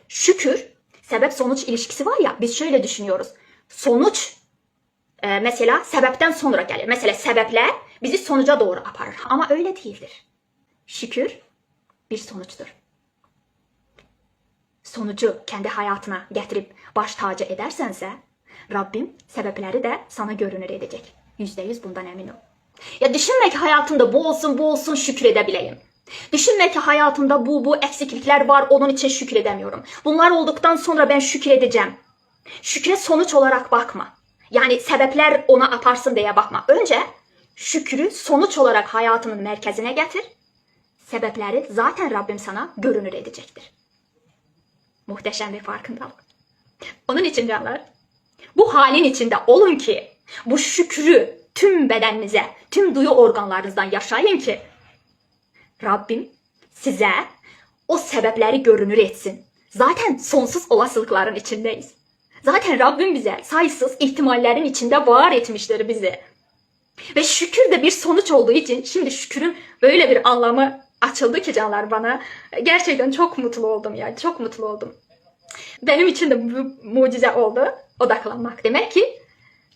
şükür, sebep-sonuç ilişkisi var ya, biz şöyle düşünüyoruz. Sonuç mesela sebepten sonra gelir. Mesela sebepler bizi sonuca doğru aparır. Ama öyle değildir. Şükür bir sonuçtur. Sonucu kendi hayatına getirip baş tacı edersense, Rabbim sebepleri de sana görünür edecek. %100 bundan emin ol. Ya düşünme ki hayatımda bu olsun bu olsun şükür edebileyim. Düşünme ki hayatımda bu eksiklikler var, onun için şükür edemiyorum. Bunlar olduktan sonra ben şükür edeceğim. Şükre sonuç olarak bakma. Yani sebepler ona atarsın diye bakma. Önce şükrü sonuç olarak hayatının merkezine getir. Sebepleri zaten Rabbim sana görünür edecektir. Muhteşem bir farkındalık. Onun için canlar, bu halin içinde olun ki bu şükrü tüm bedeninize, tüm duyu organlarınızdan yaşayın ki Rabbim size o sebepleri görünür etsin. Zaten sonsuz olasılıkların içindeyiz. Zaten Rabbim bize sayısız ihtimallerin içinde var etmiştir bizi. Ve şükür de bir sonuç olduğu için şimdi şükürün böyle bir anlamı açıldı ki canlar bana. Gerçekten çok mutlu oldum ya. Çok mutlu oldum. Benim için de bu mucize oldu. Odaklanmak. Demek ki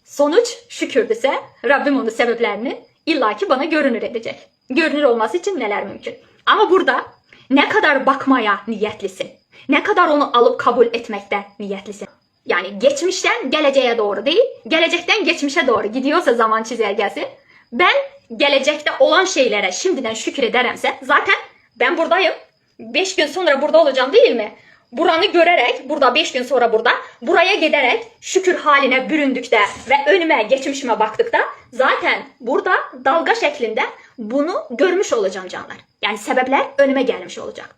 sonuç şükürdüse Rabbim onun sebeplerini illaki bana görünür edecek. Görünür olması için neler mümkün? Ama burada ne kadar bakmaya niyetlisin? Ne kadar onu alıp kabul etmekte niyetlisin? Yani geçmişten geleceğe doğru değil, gelecekten geçmişe doğru gidiyorsa zaman çizelgesi, ben gelecekte olan şeylere şimdiden şükür ederemse zaten ben buradayım. 5 gün sonra burada olacağım değil mi? Buranı görerek, burada 5 gün sonra burada, buraya giderek şükür haline büründükte ve önüme, geçmişime baktıkta zaten burada dalga şeklinde bunu görmüş olacağım canlar. Yani sebepler önüme gelmiş olacak.